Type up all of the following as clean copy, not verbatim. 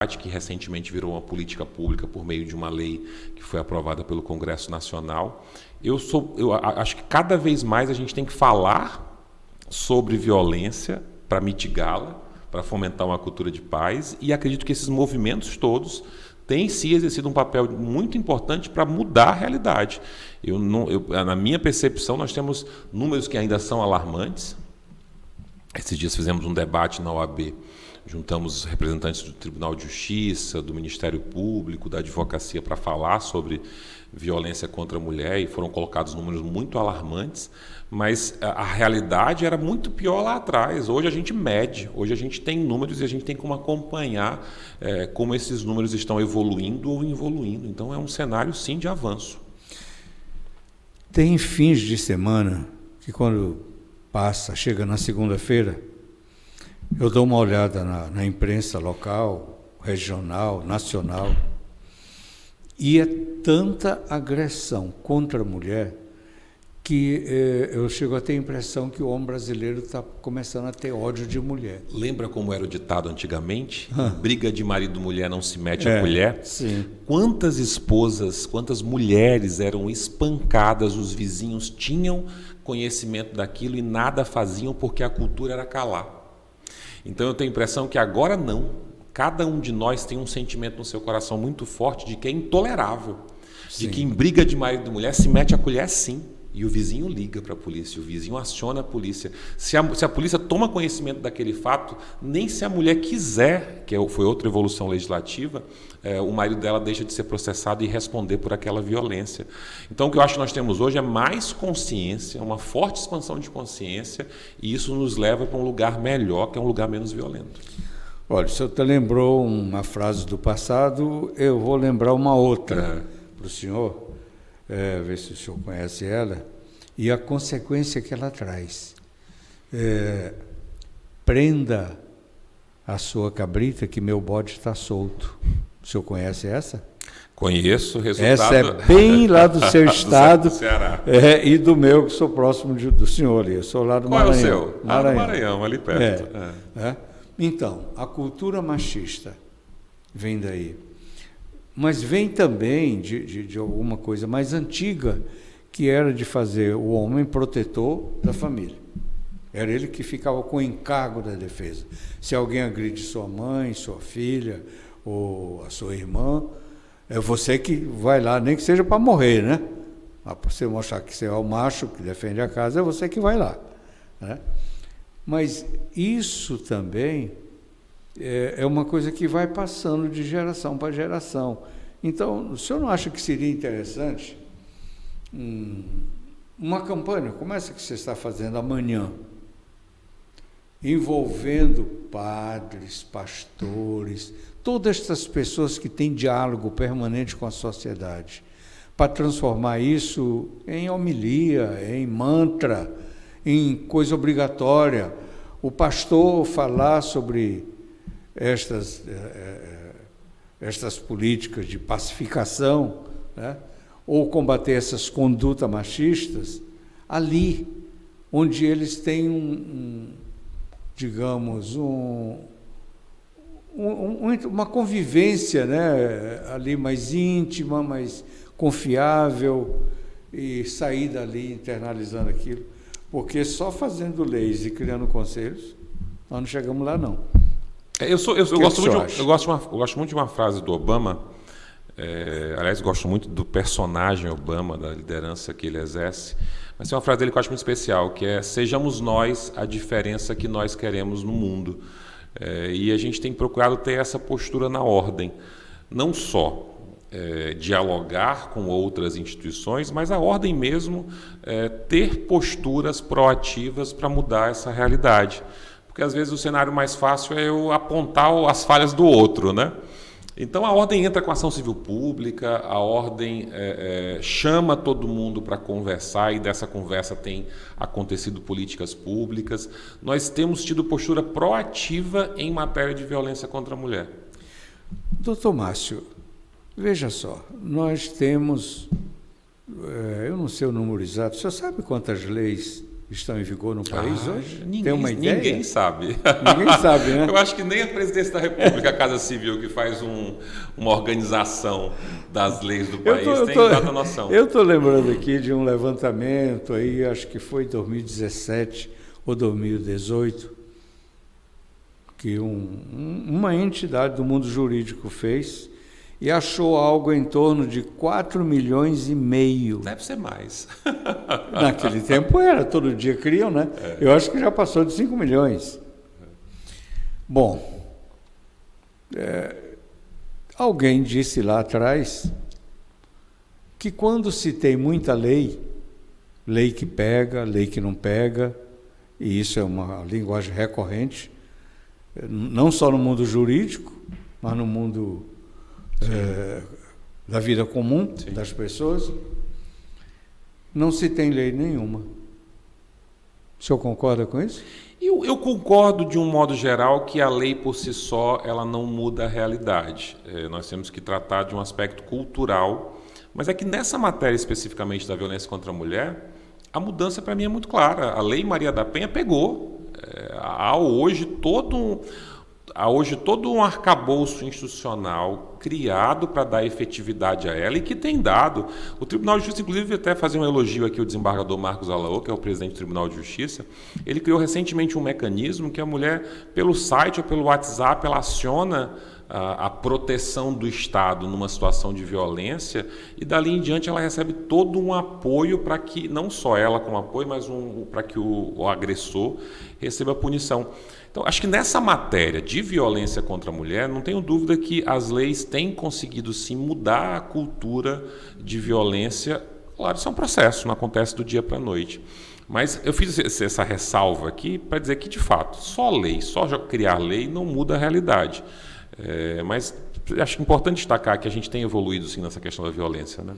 que recentemente virou uma política pública por meio de uma lei que foi aprovada pelo Congresso Nacional. Eu acho que cada vez mais a gente tem que falar sobre violência para mitigá-la, para fomentar uma cultura de paz, e acredito que esses movimentos todos têm sim exercido um papel muito importante para mudar a realidade. Na minha percepção, nós temos números que ainda são alarmantes. Esses dias fizemos um debate na OAB, juntamos representantes do Tribunal de Justiça, do Ministério Público, da Advocacia para falar sobre violência contra a mulher, e foram colocados números muito alarmantes, mas a realidade era muito pior lá atrás. Hoje a gente mede, hoje a gente tem números e a gente tem como acompanhar como esses números estão evoluindo ou involuindo. Então é um cenário, sim, de avanço. Tem fins de semana que quando chega na segunda-feira, eu dou uma olhada na imprensa local, regional, nacional, e é tanta agressão contra a mulher que eu chego a ter a impressão que o homem brasileiro está começando a ter ódio de mulher. Lembra como era o ditado antigamente? Briga de marido e mulher não se mete a colher? Sim. Quantas esposas, quantas mulheres eram espancadas, os vizinhos tinham conhecimento daquilo e nada faziam porque a cultura era calar. Então eu tenho a impressão que agora não. Cada um de nós tem um sentimento no seu coração muito forte de que é intolerável. Sim. De que em briga de marido e mulher se mete a colher, sim. E o vizinho liga para a polícia, o vizinho aciona a polícia. Se a polícia toma conhecimento daquele fato, nem se a mulher quiser, que foi outra evolução legislativa, o marido dela deixa de ser processado e responder por aquela violência. Então, o que eu acho que nós temos hoje é mais consciência, uma forte expansão de consciência, e isso nos leva para um lugar melhor, que é um lugar menos violento. Olha, o senhor lembrou uma frase do passado, eu vou lembrar uma outra para o senhor. Ver se o senhor conhece ela, e a consequência que ela traz. Prenda a sua cabrita que meu bode está solto. O senhor conhece essa? Conheço o resultado. Essa é bem lá do seu estado do Ceará. E do meu, que sou próximo do senhor ali. Eu sou lá do Maranhão. Qual é o seu? Do Maranhão, ali perto. Então, a cultura machista vem daí. Mas vem também de alguma coisa mais antiga, que era de fazer o homem protetor da família. Era ele que ficava com o encargo da defesa. Se alguém agride sua mãe, sua filha ou a sua irmã, é você que vai lá, nem que seja para morrer, né? Para você mostrar que você é o macho que defende a casa, é você que vai lá, né? Mas isso também é uma coisa que vai passando de geração para geração. Então, o senhor não acha que seria interessante uma campanha, como essa que você está fazendo amanhã, envolvendo padres, pastores, todas essas pessoas que têm diálogo permanente com a sociedade, para transformar isso em homilia, em mantra, em coisa obrigatória, o pastor falar sobre estas políticas de pacificação, né? Ou combater essas condutas machistas, ali onde eles têm digamos, uma convivência, né? Ali mais íntima, mais confiável, e sair dali internalizando aquilo, porque só fazendo leis e criando conselhos, nós não chegamos lá, não. Eu gosto muito de uma frase do Obama, aliás, gosto muito do personagem Obama, da liderança que ele exerce, mas tem uma frase dele que eu acho muito especial, que é: sejamos nós a diferença que nós queremos no mundo. E a gente tem procurado ter essa postura na ordem, não só dialogar com outras instituições, mas a ordem mesmo ter posturas proativas para mudar essa realidade. Porque às vezes o cenário mais fácil é eu apontar as falhas do outro, né? Então a ordem entra com ação civil pública, a ordem chama todo mundo para conversar, e dessa conversa tem acontecido políticas públicas. Nós temos tido postura proativa em matéria de violência contra a mulher. Doutor Márcio, veja só, nós temos, eu não sei o número exato, o senhor sabe quantas leis estão em vigor no país hoje? Tem uma ideia? Ninguém sabe. Ninguém sabe, né? Eu acho que nem a Presidência da República, a Casa Civil, que faz uma organização das leis do país, tem tanta noção. Eu estou lembrando aqui de um levantamento, aí acho que foi 2017 ou 2018, que uma entidade do mundo jurídico fez e achou algo em torno de 4,5 milhões. Deve ser mais. Naquele tempo era, todo dia criam, né? Eu acho que já passou de 5 milhões. Bom, alguém disse lá atrás que quando se tem muita lei que pega, lei que não pega, e isso é uma linguagem recorrente, não só no mundo jurídico, mas no mundo da vida comum. Sim. Das pessoas, não se tem lei nenhuma. O senhor concorda com isso? Eu concordo de um modo geral que a lei por si só ela não muda a realidade. Nós temos que tratar de um aspecto cultural, mas é que nessa matéria especificamente da violência contra a mulher, a mudança para mim é muito clara. A Lei Maria da Penha pegou. Há hoje todo um arcabouço institucional criado para dar efetividade a ela e que tem dado. O Tribunal de Justiça, inclusive, até fazer um elogio aqui ao desembargador Marcos Alaô, que é o presidente do Tribunal de Justiça, ele criou recentemente um mecanismo que a mulher, pelo site ou pelo WhatsApp, ela aciona a proteção do Estado numa situação de violência e dali em diante ela recebe todo um apoio para que, não só ela como apoio, mas para que o agressor receba punição. Então, acho que nessa matéria de violência contra a mulher, não tenho dúvida que as leis têm conseguido sim mudar a cultura de violência. Claro, isso é um processo, não acontece do dia para a noite. Mas eu fiz essa ressalva aqui para dizer que, de fato, só criar lei não muda a realidade. Mas acho importante destacar que a gente tem evoluído sim nessa questão da violência, né?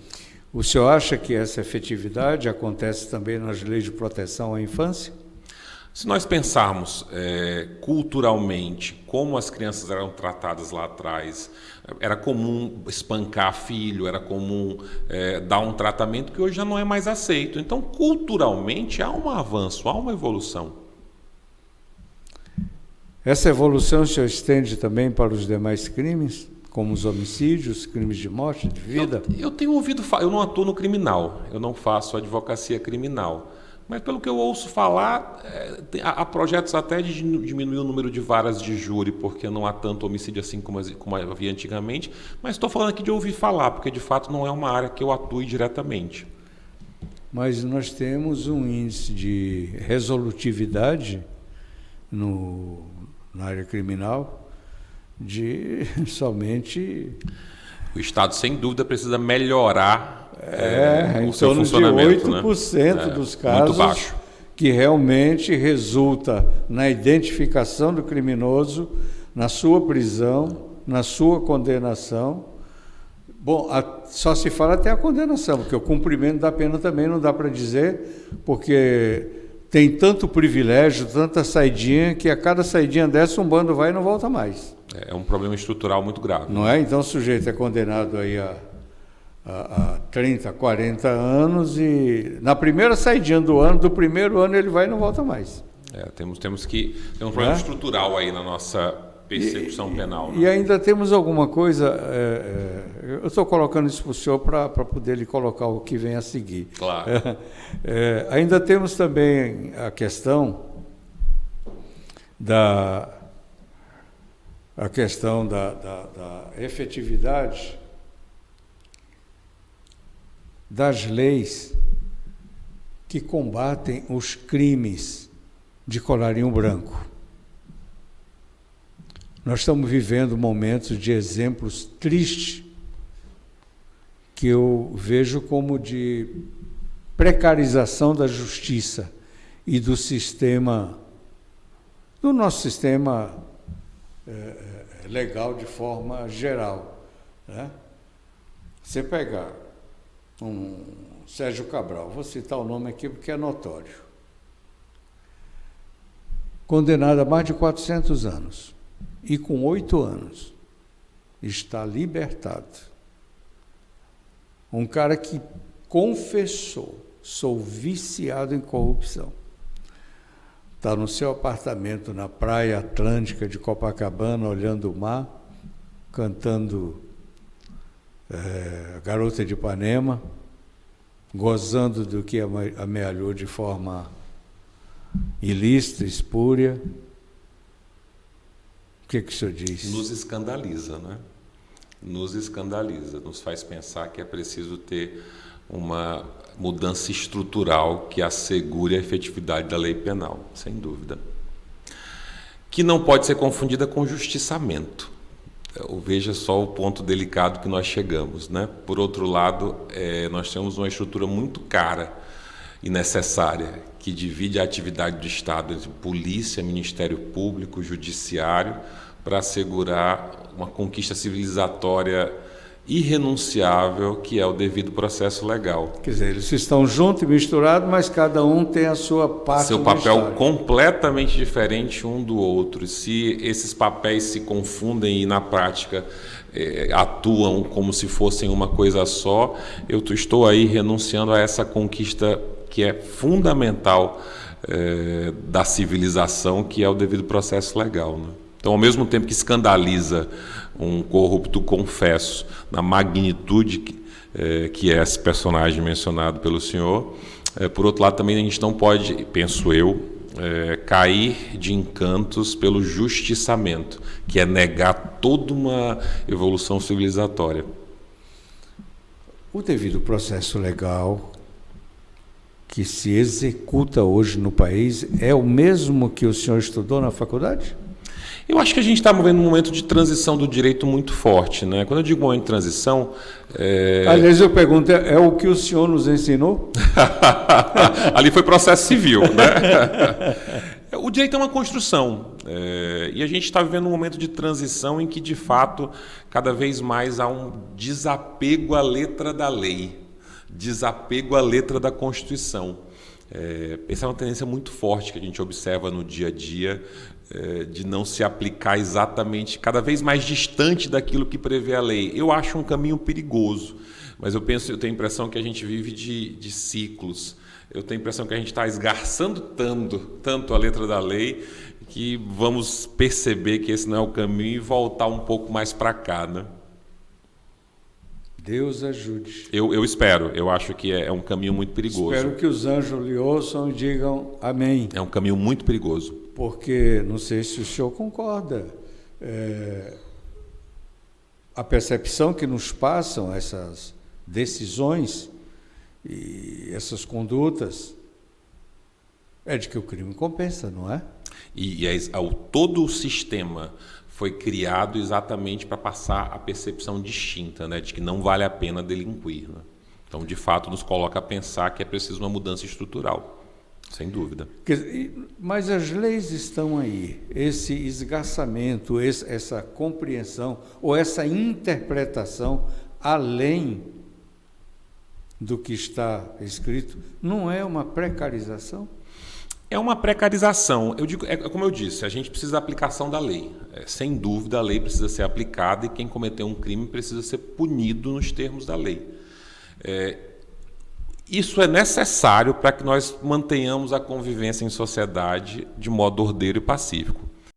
O senhor acha que essa efetividade acontece também nas leis de proteção à infância? Se nós pensarmos culturalmente como as crianças eram tratadas lá atrás, era comum espancar filho, era comum dar um tratamento que hoje já não é mais aceito. Então, culturalmente, há um avanço, há uma evolução. Essa evolução se estende também para os demais crimes, como os homicídios, crimes de morte, de vida? Eu tenho ouvido falar, eu não atuo no criminal, eu não faço advocacia criminal. Mas pelo que eu ouço falar, há projetos até de diminuir o número de varas de júri, porque não há tanto homicídio assim como havia antigamente. Mas estou falando aqui de ouvir falar, porque de fato não é uma área que eu atue diretamente. Mas nós temos um índice de resolutividade na área criminal de somente... O Estado, sem dúvida, precisa melhorar o seu funcionamento. Em torno de 8%, né? Dos casos que realmente resulta na identificação do criminoso, na sua prisão, na sua condenação. Bom, só se fala até a condenação, porque o cumprimento da pena também não dá para dizer, porque tem tanto privilégio, tanta saidinha, que a cada saidinha dessa um bando vai e não volta mais. É um problema estrutural muito grave. Não é? Então o sujeito é condenado aí a 30, 40 anos e na primeira saidinha do primeiro ano ele vai e não volta mais. Temos um problema estrutural aí na nossa persecução penal. E ainda temos alguma coisa, eu estou colocando isso para o senhor para poder lhe colocar o que vem a seguir. Claro. Ainda temos também a questão da efetividade das leis que combatem os crimes de colarinho branco. Nós estamos vivendo momentos de exemplos tristes que eu vejo como de precarização da justiça e do nosso sistema legal de forma geral, né? Você pegar um Sérgio Cabral, vou citar o nome aqui porque é notório, condenado a mais de 400 anos e com 8 anos está libertado. Um cara que confessou, sou viciado em corrupção. está no seu apartamento na praia atlântica de Copacabana, olhando o mar, cantando Garota de Ipanema, gozando do que amealhou de forma ilícita, espúria. O que o senhor diz? Nos escandaliza, né? Nos escandaliza, nos faz pensar que é preciso ter uma mudança estrutural que assegure a efetividade da lei penal, sem dúvida. Que não pode ser confundida com justiçamento. Veja só o ponto delicado que nós chegamos, né? Por outro lado, nós temos uma estrutura muito cara e necessária que divide a atividade do Estado entre polícia, Ministério Público, Judiciário, para assegurar uma conquista civilizatória irrenunciável, que é o devido processo legal. Quer dizer, eles estão juntos e misturados, mas cada um tem a sua parte. Seu papel completamente diferente um do outro. Se esses papéis se confundem e na prática atuam como se fossem uma coisa só, eu estou aí renunciando a essa conquista que é fundamental da civilização, que é o devido processo legal, né? Então, ao mesmo tempo que escandaliza um corrupto confesso na magnitude que é esse personagem mencionado pelo senhor, por outro lado também a gente não pode, penso eu, cair de encantos pelo justiçamento, que é negar toda uma evolução civilizatória. O devido processo legal que se executa hoje no país é o mesmo que o senhor estudou na faculdade? Eu acho que a gente está vivendo um momento de transição do direito muito forte, né? Quando eu digo momento de transição... Aliás, eu pergunto, é o que o senhor nos ensinou? Ali foi processo civil, né? O direito é uma construção, e a gente está vivendo um momento de transição em que, de fato, cada vez mais há um desapego à letra da lei, desapego à letra da Constituição. Essa é uma tendência muito forte que a gente observa no dia a dia, de não se aplicar exatamente, cada vez mais distante daquilo que prevê a lei. Eu acho um caminho perigoso, mas eu tenho a impressão que a gente vive de ciclos. Eu tenho a impressão que a gente está esgarçando tanto a letra da lei, que vamos perceber que esse não é o caminho e voltar um pouco mais para cá, né? Deus ajude. Eu espero. Eu acho que é um caminho muito perigoso. Espero que os anjos lhe ouçam e digam amém. É um caminho muito perigoso. Porque, não sei se o senhor concorda, a percepção que nos passam essas decisões e essas condutas é de que o crime compensa, não é? Todo o sistema foi criado exatamente para passar a percepção distinta, né, de que não vale a pena delinquir, né? Então, de fato, nos coloca a pensar que é preciso uma mudança estrutural, sem dúvida. Mas as leis estão aí, esse esgarçamento, essa compreensão ou essa interpretação além do que está escrito, não é uma precarização? É uma precarização. Como eu disse, a gente precisa da aplicação da lei. Sem dúvida, a lei precisa ser aplicada e quem cometeu um crime precisa ser punido nos termos da lei. Isso é necessário para que nós mantenhamos a convivência em sociedade de modo ordeiro e pacífico.